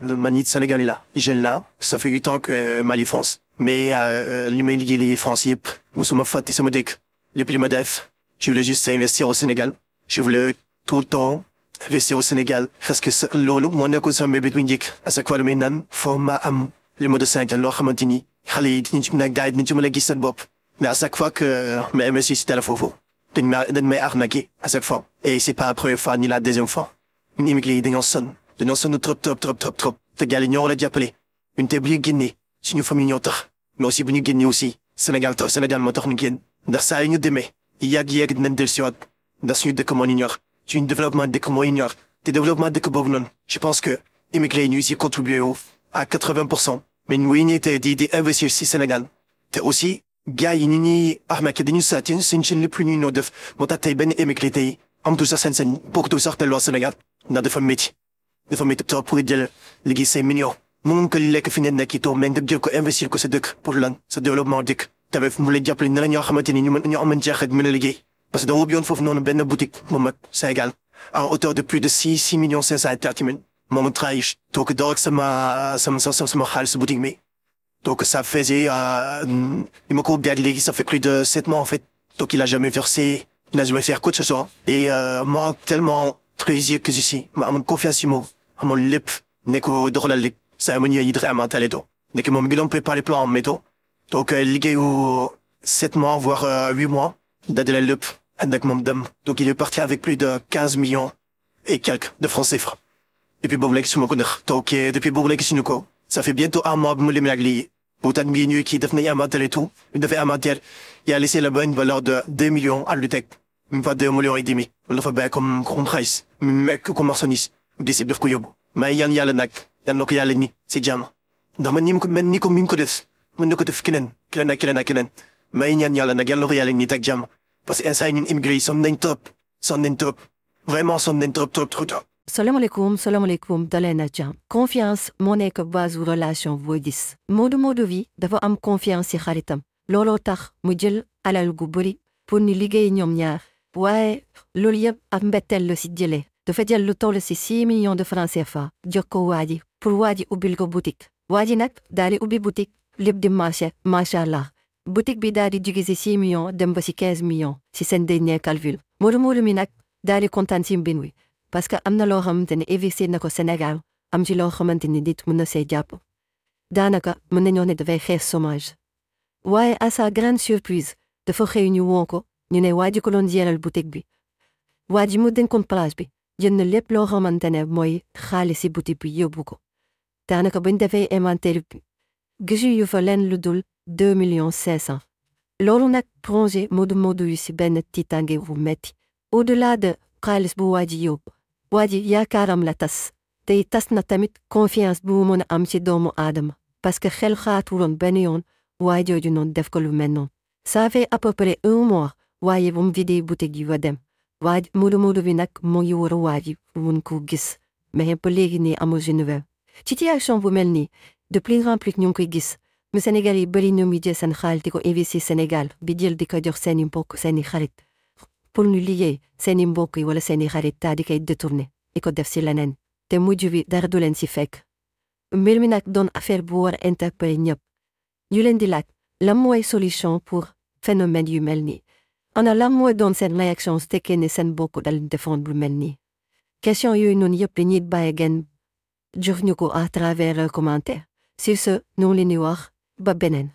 Le Mali de Sénégal est là. Jeune là. Ça fait 8 ans que Mali France. Mais li may liggéey France yëpp musuma fàtte sama dëkk. Lépp li ma def. Je voulais juste investir au Sénégal. Je voulais tout le temps investir au Sénégal. Parce que loolu moo nekkoon sama mbébét bu njëkk. À chaque fois damay naan foo ma am li ma de Sénégal loo xamante ni xale yi dinañ ci mën a gars yi dinañ ci mën a gis seen bopp. Mais à chaque fois que ma investir si dara foofu dañ may arnaquer à chaque fois. Et c'est pas la première fois ni la deuxième fois. Ñun immigré yi dañoo sonn trop te gars yi ñoo war a jàppale. Ñun te bu ñu génnee suñu famille ñoo tax. Mais aussi bu ñu génnee aussi Sénégal moo tax ñu génn. ndax saa yi ñu demee yàgg dinañ dellusiwaat ndax suñu dëkk moo ñu ñor suñu développement dëkk moo ñu ñor te développement dëkk boobu noonu je pense que immigré yi ñu si contribué à 80%. mais ñu wéy te di investir si Sénégal te aussi gars yi ñu ñuy arnaqué dañu sàcc seen lépp lu ñuy noo def moo tax tey benn immigré tey amatul sax sañ-sañ bokkatu sax te loo Sénégal ndax dafa métti trop pour jël liggéey 5 millions. mun ko lekk fi ne nekk itoo mais nga jël ko investir ko sa dëkk pour lan sa développement dëkk. tamit mu lay jàppale ne la ñoo xamante ni ñu amoon jeexit mën a liggéey parce que dama ubbi woon foofu noonu benn boutique moom mag Sénégal en hauteur de plus de 6 millions 530 000 moom travail donc door ak sama xaalis boutique mi donc ça faisait il ma ko ubbi léegi ça fait plus de 7 mois en fait donc il a jamais versé il n'a jamais fait quoi que ce soit et moi tellement plaisir que je suis ma amoon confiance ci moom amoon lépp ne ko doxalal léegi saa ma ñëwee yi dafa amaat talento nekk moom ngi doon préparer plan en métaux. Donc liggéeyu 7 mois voire 8 mois dajale lépp ànd ak moom dem donc il est parti avec plus de 15 millions et quelques de francs CFA. Depuis boobu léegi su ma ko neex donc depuis boobu léegi suñu ko ça fait bientôt 1 mois bu mu limee ak lii buutaan bii ñuy kii def nañu amateur et tout ñu defee amateur il a laissé là-bas une valeur de 2 millions à lu teg même pas 2 millions et demi loolu dafa bàyyi comme xaalis mekk comme marchandise décide daf ko yóbbu mais yan yàlla nag yan na ko yàlla ni si jàmm ndax man ni ko mi ngi ko def mën na ko def keneen may ñaan yàlla nag yàlla ko yàlla nit ak jàmm parce que instant ñun immigré yi sonn nañ trop vraiment sonn nañ trop. salaamaaleykum dalee na jàmm confiance moo nekk base relation boo gis Modou bi dafa am confiance ci xaritam looloo tax mu jël alal gu bëri pour ni liggéey ñoom ñaar waaye loolu yëpp ab mbetteel la ci jëlee dafa jël lu toll ci 6 millions de francs CFA jox ko waa ji pour waa ji ubbil ko boutique waa ji nag daal di ubbi boutique lépp di marché macha allah boutique bi daal di jóge ci 6 millions dem ba ci 15 millions ci seen dernier calcul Modou mi nag daal di kontaan ci mbir wi parce que am na loo xamante ne investir na ko Sénégal am ci loo xamante ni nit mën na see jàpp daanaka mën nañoo ne dafay xeex chômage waaye à sa grande surprise dafa xëy ñu woo ko ñu ne waa ji ko doon géral boutique bi waa ji mu dénkoon place bi jënd lépp loo xamante ne mooy xaalis ci boutique bi yóbbu ko daanaka bañ defee inventaire bi gisu yu fa leen lu dul 2 millions 500 loolu nag plongé Modou yu ci benn tiitange bu metti au-delà de xaalis bu waa ji yóbbu waa ji yaakaaram la tas tey tas na tamit confiance bu mu mën a am ci doomu aadama parce que xel xaatuloon benn yoon waa jooju noonu def ko lu mel noonu ça fait à peu près 1 mois waaye bu mu vidéo boutique yi wa dem waa Modou bi nag moo ngi war a waa ji mun ko gis mais ba léegi nii amul nouvelle situation bu mel nii de plus en plus ñu ngi koy gis mu Sénégal yi bëri ñoom yi jël seen xaalis di ko investir Sénégal bi jël di ko jox seeni mbokk seeni xarit pour ñu liggéey seeni mbokk yi wala seeni xarit taa di koy détourné di ko def si leneen te mujj bi dara du leen si fekk mbir mi nag doon affaire bu war a interpeller ñëpp ñu leen di laaj lan mooy solution pour phénomène yu mel nii ana lan mooy doon seen réaction su tekkee ne seen mbokk dal défendre lu mel nii question yooyu noonu yëpp dañuy bàyyi ngeen jox ñu ko à travers commentaire sur ce ñu leen di wax ba beneen